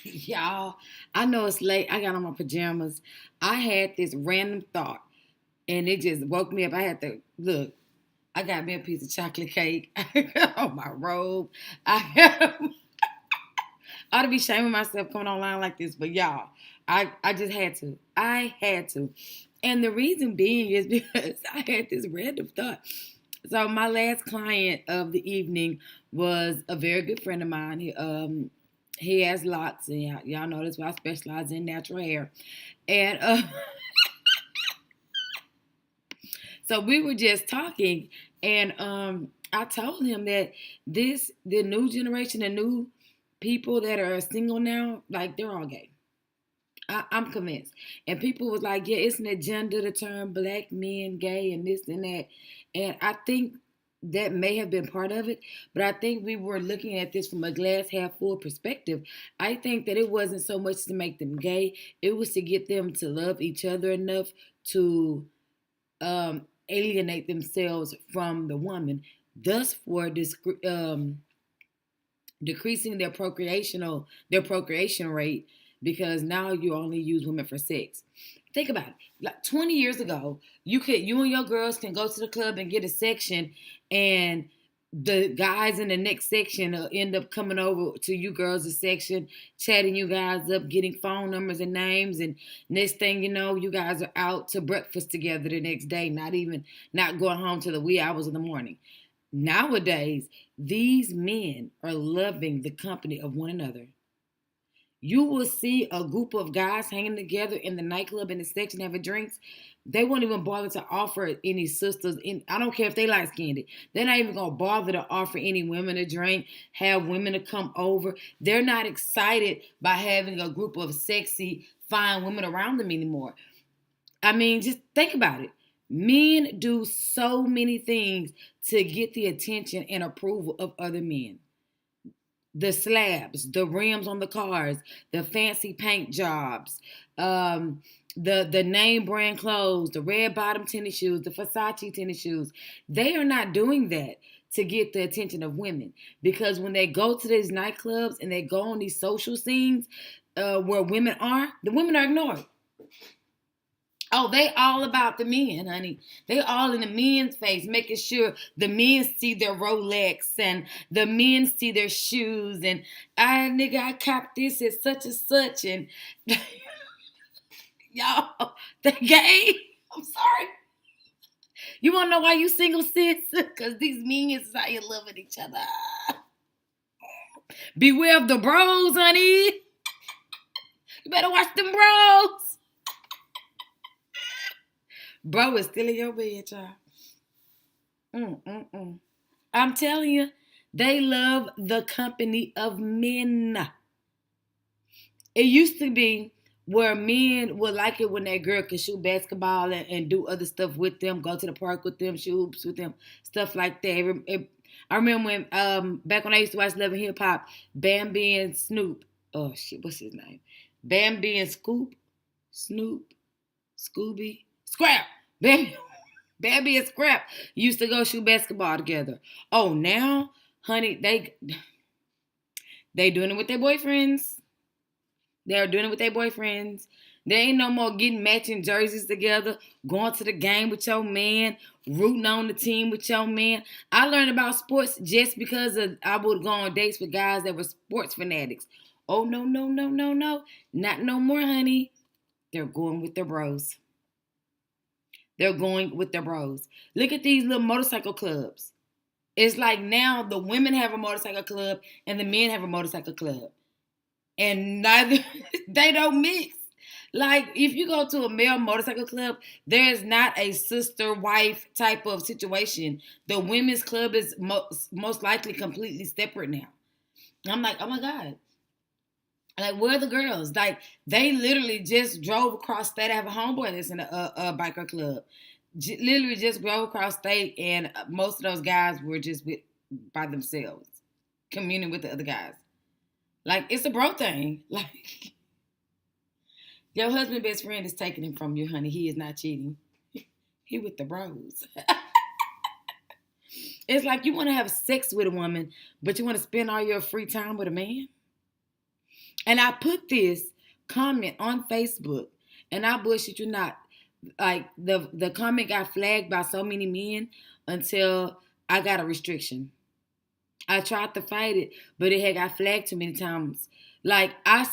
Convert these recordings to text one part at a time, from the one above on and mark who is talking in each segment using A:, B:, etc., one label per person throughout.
A: Y'all, I know it's late. I got on my pajamas. I had this random thought and it just woke me up. I had to look. I got me a piece of chocolate cake. I got on my robe. I ought to be shaming myself coming online like this, but y'all, I just had to. I had to. And the reason being is because I had this random thought. So my last client of the evening was a very good friend of mine. He has locks, and y'all know that's why I specialize in natural hair. And so we were just talking, and I told him that the new generation, the new people that are single now, like they're all gay. I'm convinced. And people was like, yeah, it's an agenda to turn black men gay and this and that. And I think that may have been part of it, but I think we were looking at this from a glass half full perspective. I think that it wasn't so much to make them gay, it was to get them to love each other enough to alienate themselves from the woman, thus for decreasing their procreation rate, because now you only use women for sex. Think about it. Like 20 years ago, you and your girls can go to the club and get a section, and the guys in the next section will end up coming over to you girls' section, chatting you guys up, getting phone numbers and names, and next thing you know, you guys are out to breakfast together the next day, not going home till the wee hours of the morning. Nowadays, these men are loving the company of one another. You will see a group of guys hanging together in the nightclub in the section having drinks. They won't even bother to offer any sisters. I don't care if they light skinned. They're not even gonna bother to offer any women a drink, have women to come over. They're not excited by having a group of sexy, fine women around them anymore. I mean, just think about it. Men do so many things to get the attention and approval of other men. The slabs, the rims on the cars, the fancy paint jobs, the name brand clothes, the red bottom tennis shoes, the Versace tennis shoes. They are not doing that to get the attention of women, because when they go to these nightclubs and they go on these social scenes where women are, the women are ignored. Oh, they all about the men, honey. They all in the men's face, making sure the men see their Rolex and the men see their shoes. And I copped this at such and such. And y'all, they gay. I'm sorry. You want to know why you single, sis? Because these men is out here loving each other. Beware of the bros, honey. You better watch them bros. Bro is still in your bed, y'all. I'm telling you, they love the company of men. It used to be where men would like it when that girl could shoot basketball and do other stuff with them, go to the park with them, shoot hoops with them, stuff like that. I remember when back when I used to watch Love and Hip Hop, Bambi and Snoop. Oh shit, what's his name? Bambi and Snoop, Scooby, Scrap. Bambi and Scrap used to go shoot basketball together. Oh, now, honey, they doing it with their boyfriends. They're doing it with their boyfriends. There ain't no more getting matching jerseys together, going to the game with your man, rooting on the team with your man. I learned about sports just because I would go on dates with guys that were sports fanatics. Oh, no, no, no, no, no. Not no more, honey. They're going with their bros. They're going with their bros. Look at these little motorcycle clubs. It's like now the women have a motorcycle club and the men have a motorcycle club. And neither, they don't mix. Like, if you go to a male motorcycle club, there is not a sister-wife type of situation. The women's club is most likely completely separate now. I'm like, oh my God. Like, where are the girls? Like, they literally just drove across state. I have a homeboy that's in a biker club. Literally just drove across state, and most of those guys were just by themselves, communing with the other guys. Like, it's a bro thing. Like, your husband best friend is taking him from you, honey. He is not cheating. He with the bros. It's like you want to have sex with a woman, but you want to spend all your free time with a man. And I put this comment on Facebook, and I bullshit you not. Like the comment got flagged by so many men until I got a restriction. I tried to fight it, but it had got flagged too many times. Like I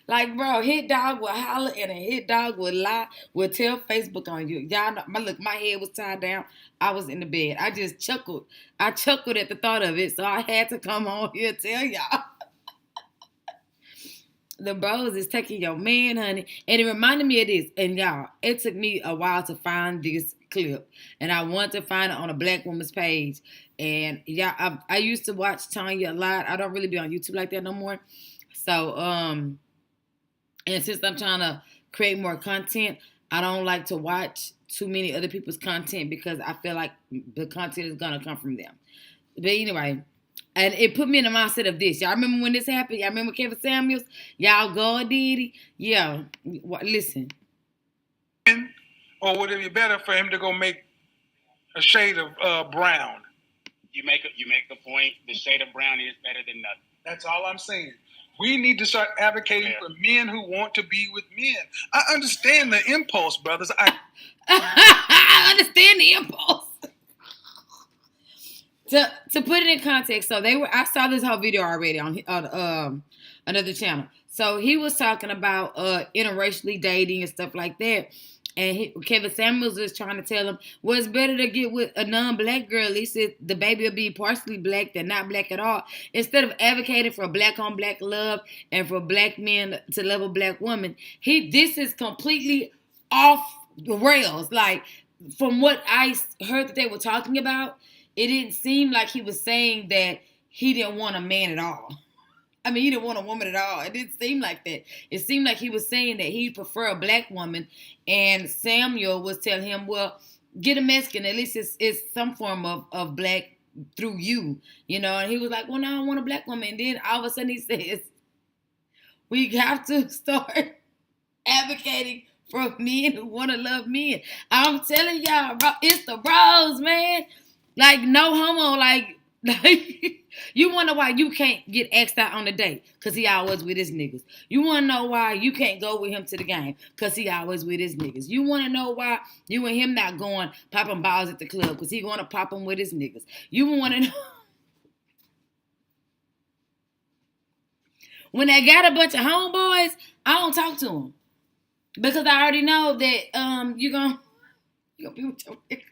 A: like, bro, hit dog will holler and a hit dog will lie, will tell Facebook on you. Y'all know, my head was tied down. I was in the bed. I just chuckled. I chuckled at the thought of it, so I had to come on here and tell y'all. The bros is taking your man, honey. And it reminded me of this. And y'all, it took me a while to find this clip. And I want to find it on a Black woman's page. And yeah, I used to watch Tanya a lot. I don't really be on YouTube like that no more. So, and since I'm trying to create more content, I don't like to watch too many other people's content because I feel like the content is going to come from them. But anyway, and it put me in the mindset of this. Y'all remember when this happened? Y'all remember Kevin Samuels? Y'all God did it? Yeah. Listen.
B: Or would it be better for him to go make a shade of brown?
C: You make a point. The shade of brown is better than nothing.
B: That's all I'm saying. We need to start advocating for men who want to be with men. I understand the impulse, brothers.
A: I understand the impulse. To put it in context, so I saw this whole video already on another channel. So he was talking about interracially dating and stuff like that. And Kevin Samuels was trying to tell him, well, it's better to get with a non-black girl. At least the baby will be partially black than not black at all. Instead of advocating for black-on-black love and for black men to love a black woman, this is completely off the rails. Like, from what I heard that they were talking about, it didn't seem like he was saying that he didn't want a man at all. I mean, he didn't want a woman at all. It didn't seem like that. It seemed like he was saying that he prefer a black woman, and Samuel was telling him, well, get a Mexican. At least it's some form of black through you, you know. And he was like, well, no, I want a black woman. And then all of a sudden he says, we have to start advocating for men who want to love men. I'm telling y'all, bro, it's the bros, man. Like, no homo, like you wonder why you can't get asked out on a date because he always with his niggas. You want to know why you can't go with him to the game because he always with his niggas. You want to know why you and him not going popping balls at the club because he going to pop them with his niggas. You want to know when they got a bunch of homeboys, I don't talk to them because I already know that you're gonna be with your niggas.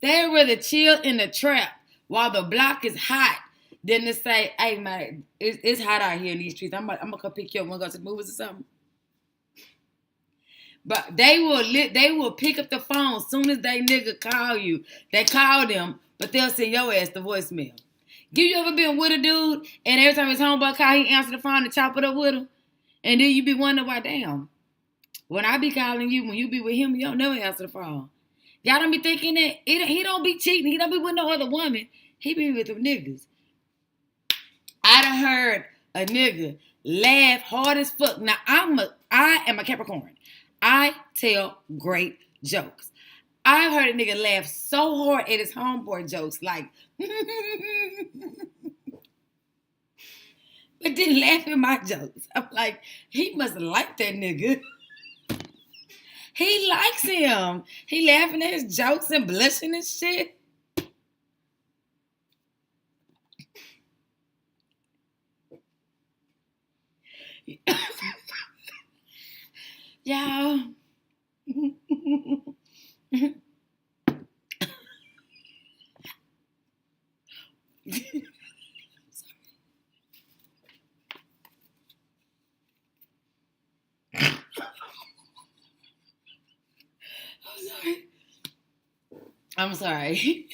A: They'd rather chill in the trap while the block is hot than to say, hey, man, it's hot out here in these streets. I'm going to come pick you up. Want to go to the movies or something? But they will pick up the phone as soon as they nigga call you. They call them, but they'll send your ass the voicemail. You ever been with a dude, and every time his homeboy call, he answer the phone and chop it up with him? And then you be wondering why, damn, when I be calling you, when you be with him, you don't never answer the phone. Y'all don't be thinking that he don't be cheating. He don't be with no other woman. He be with them niggas. I done heard a nigga laugh hard as fuck. Now, I am a Capricorn. I tell great jokes. I've heard a nigga laugh so hard at his homeboy jokes, like, but didn't laugh at my jokes. I'm like, he must like that nigga. He likes him. He laughing at his jokes and blushing and shit. Y'all. I'm sorry.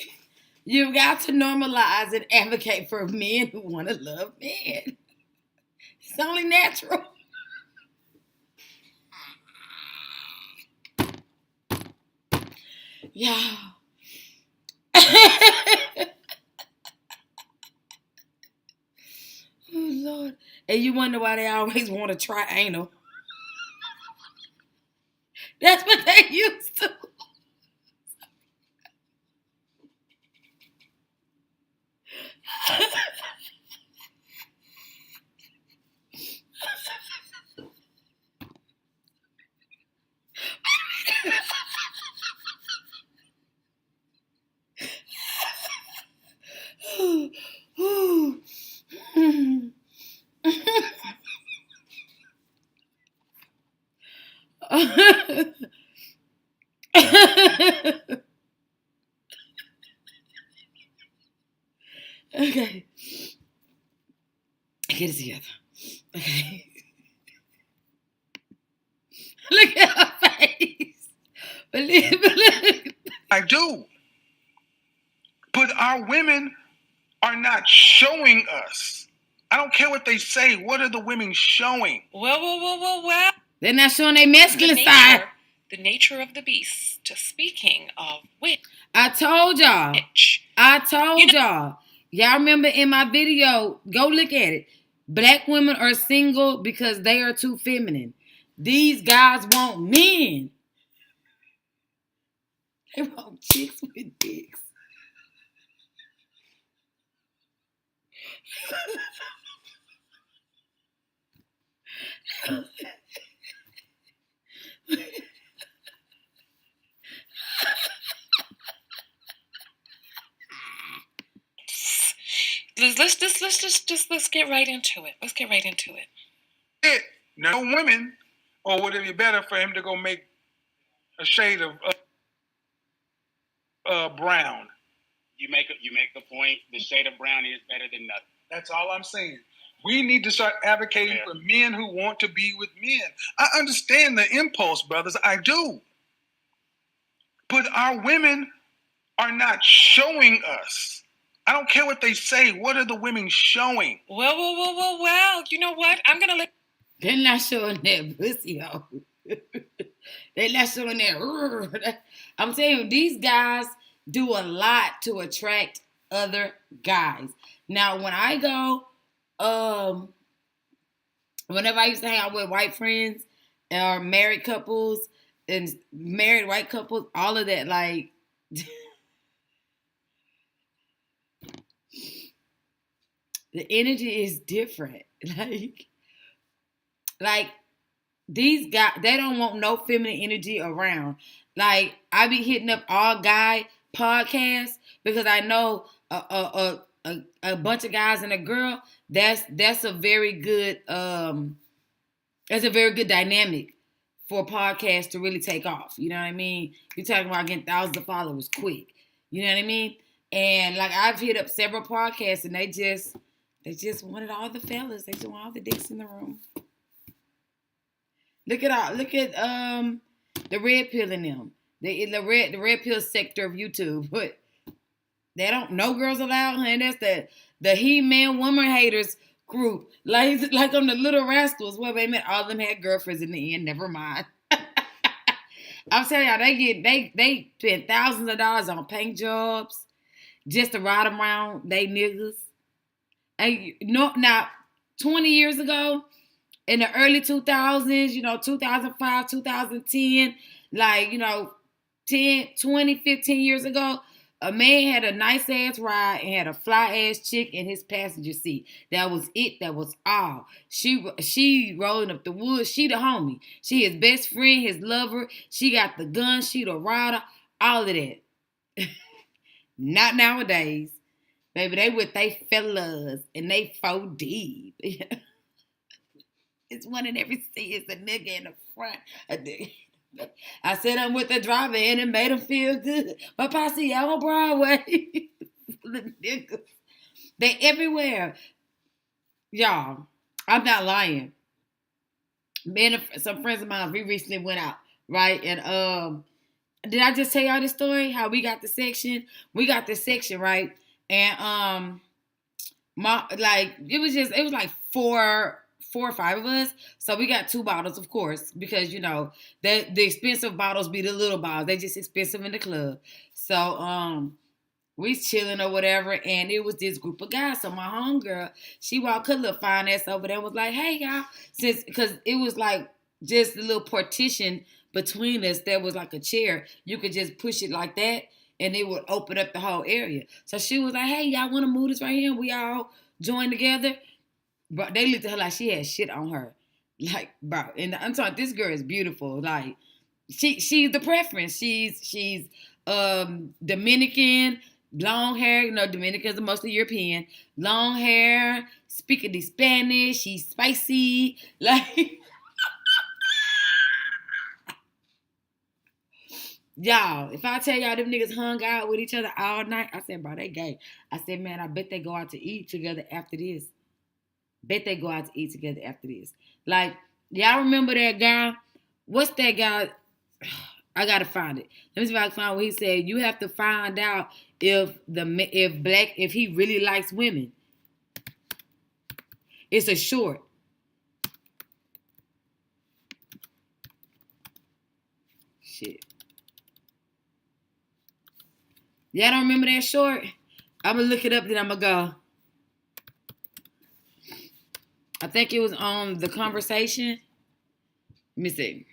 A: You got to normalize and advocate for men who want to love men. It's only natural. Yeah. Oh, Lord. And you wonder why they always want to try anal. That's what they used to. Okay. Get it together. Okay. Look at her face. Believe.
B: I do. But our women are not showing us. I don't care what they say. What are the women showing?
D: Well.
A: They're not showing their masculine side.
D: The nature of the beast. Speaking of which.
A: I told y'all. Y'all remember in my video, go look at it. Black women are single because they are too feminine. These guys want men. They want chicks with dicks.
D: Let's get right into it. Let's get right into it.
B: No women, or would it be better for him to go make a shade of brown?
C: You make the point. The shade of brown is better than nothing.
B: That's all I'm saying. We need to start advocating for men who want to be with men. I understand the impulse, brothers. I do. But our women are not showing us. I don't care what they say. What are the women showing?
D: Well. You know what? I'm going to let...
A: They're not showing that pussy, though. They're not showing that. I'm telling you, these guys do a lot to attract other guys. Now, when I go, whenever I used to hang out with white friends or married couples and married white couples, all of that, like, the energy is different. Like these guys, they don't want no feminine energy around. Like, I be hitting up all guy podcasts because I know a bunch of guys and a girl. That's a very good that's a very good dynamic for a podcast to really take off. You know what I mean? You're talking about getting thousands of followers quick. You know what I mean? And like, I've hit up several podcasts and they just wanted all the fellas. They just want all the dicks in the room. Look at the red pill in them. The red pill sector of YouTube. But they don't, no girls allowed, and that's the He-Man woman haters group. Like on the Little Rascals, where they met, all of them had girlfriends in the end. Never mind. I'm telling y'all, they spend thousands of dollars on paint jobs just to ride them around they niggas. And now 20 years ago, in the early 2000s, 2005, 2010, like, 10, 20, 15 years ago, a man had a nice ass ride and had a fly ass chick in his passenger seat. That was it. That was all. She rolling up the woods. She the homie. She his best friend, his lover. She got the gun. She the rider. All of that. Not nowadays. Baby, they with they fellas and they 4D. It's one in every seat. It's a nigga in the front. I said I'm with the driver and it made him feel good. My posse out on Broadway. The niggas. They everywhere. Y'all, I'm not lying. Me and some friends of mine, we recently went out, right? And did I just tell y'all this story? How we got the section? We got the section, right? And it was like four or five of us. So we got 2 bottles, of course, because the expensive bottles be the little bottles. They just expensive in the club. So we chilling or whatever, and it was this group of guys. So my homegirl, she walked her little fine ass over there and was like, "Hey y'all," because it was like just a little partition between us. There was like a chair. You could just push it like that, and it would open up the whole area. So she was like, "Hey, y'all want to move this right here? And we all join together." But they looked at her like she had shit on her. Like, bro, and I'm talking, this girl is beautiful. Like, she's the preference. She's Dominican, long hair. Dominicans are mostly European. Long hair, speaking the Spanish. She's spicy. Like, y'all, if I tell y'all them niggas hung out with each other all night, I said, bro, they gay. I said, man, I bet they go out to eat together after this. Bet they go out to eat together after this. Like, y'all remember that guy? What's that guy? I gotta find it. Let me see if I can find what he said. You have to find out if he really likes women. It's a short. Shit. Y'all don't remember that short? I'm gonna look it up, then I'm gonna go. I think it was on The Conversation. Let me see.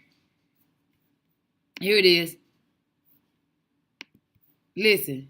A: Here it is. Listen.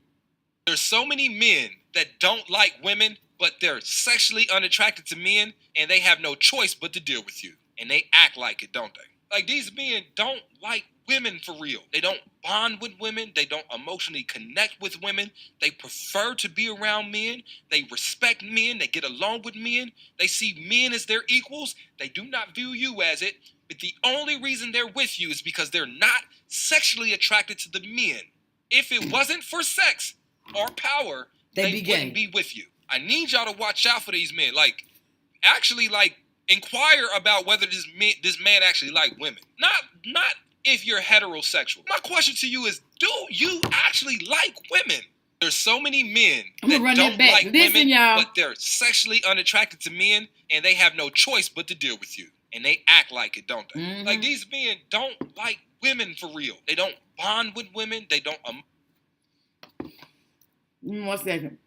E: There's so many men that don't like women, but they're sexually unattracted to men, and they have no choice but to deal with you. And they act like it, don't they? Like, these men don't like women for real. They don't bond with women. They don't emotionally connect with women. They prefer to be around men. They respect men. They get along with men. They see men as their equals. They do not view you as it. But the only reason they're with you is because they're not sexually attracted to the men. If it wasn't for sex or power, they wouldn't be with you. I need y'all to watch out for these men. Like, actually, like, inquire about whether this man actually like women. Not if you're heterosexual. My question to you is, do you actually like women? There's so many men that don't like women, but they're sexually unattracted to men, and they have no choice but to deal with you. And they act like it, don't they? Mm-hmm. Like, these men don't like women for real. They don't bond with women. They don't...
A: 1 second.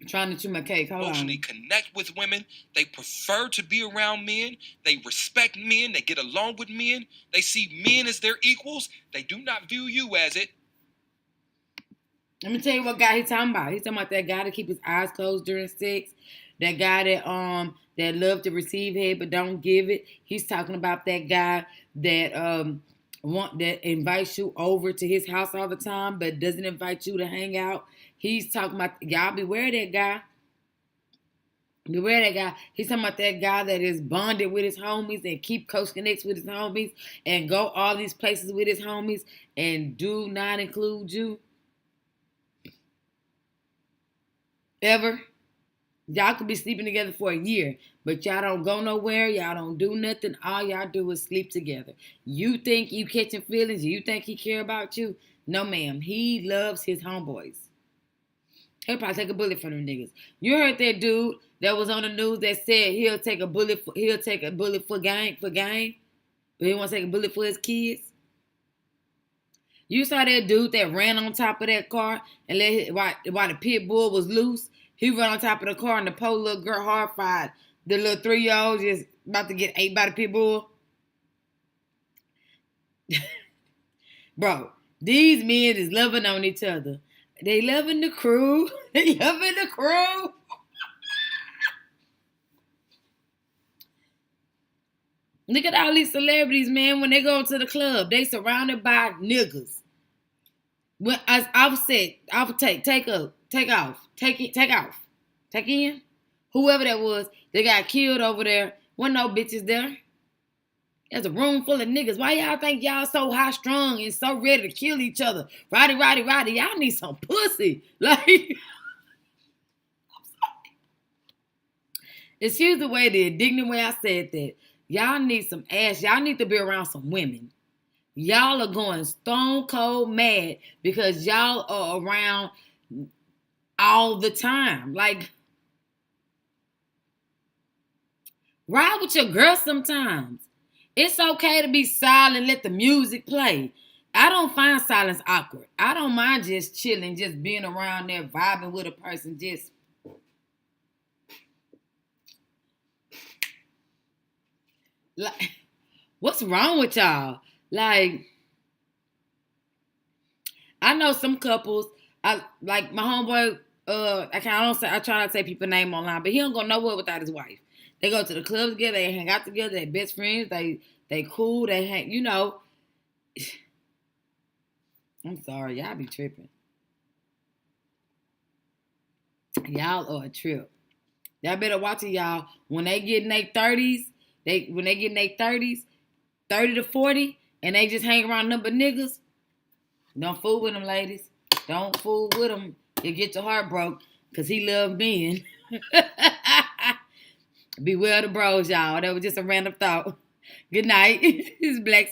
A: I'm trying to chew my cake. Hold
E: emotionally
A: on.
E: Connect with women. They prefer to be around men. They respect men. They get along with men. They see men as their equals. They do not view you as it.
A: Let me tell you what guy he's talking about. He's talking about that guy that keep his eyes closed during sex. That guy that love to receive head but don't give it. He's talking about that guy that invites you over to his house all the time but doesn't invite you to hang out. He's talking about, y'all beware of that guy. Beware of that guy. He's talking about that guy that is bonded with his homies and keep close connects with his homies and go all these places with his homies and do not include you. Ever. Y'all could be sleeping together for a year, but y'all don't go nowhere. Y'all don't do nothing. All y'all do is sleep together. You think you catching feelings? You think he care about you? No, ma'am. He loves his homeboys. He'll probably take a bullet for them niggas. You heard that dude that was on the news that said he'll take a bullet for gang, but he won't take a bullet for his kids. You saw that dude that ran on top of that car and while the pit bull was loose. He ran on top of the car and the poor little girl horrified. The little 3-year-old just about to get ate by the pit bull. Bro, these men is loving on each other. They loving the crew. They loving the crew. Look at all these celebrities, man. When they go to the club, they surrounded by niggas. When I was said, I would take off. Take in. Whoever that was, they got killed over there. Wasn't no bitches there. There's a room full of niggas. Why y'all think y'all so high strung and so ready to kill each other? Roddy. Y'all need some pussy. Like, I'm sorry. Excuse the indignant way I said that. Y'all need some ass. Y'all need to be around some women. Y'all are going stone cold mad because y'all are around all the time. Like, ride with your girl sometimes. It's okay to be silent, let the music play. I don't find silence awkward. I don't mind just chilling, just being around there, vibing with a person, just... Like, what's wrong with y'all? Like, I know some couples, like my homeboy, I try not to say people's name online, but he don't go nowhere without his wife. They go to the club together, they hang out together, they best friends, they cool, they hang, you know. I'm sorry, y'all be tripping. Y'all are a trip. Y'all better watch it, y'all. When they get in their 30s, 30 to 40, and they just hang around number niggas, don't fool with them, ladies. Don't fool with them. You get your heart broke because he loved men. Beware the bros, y'all. That was just a random thought. Good night. It's Black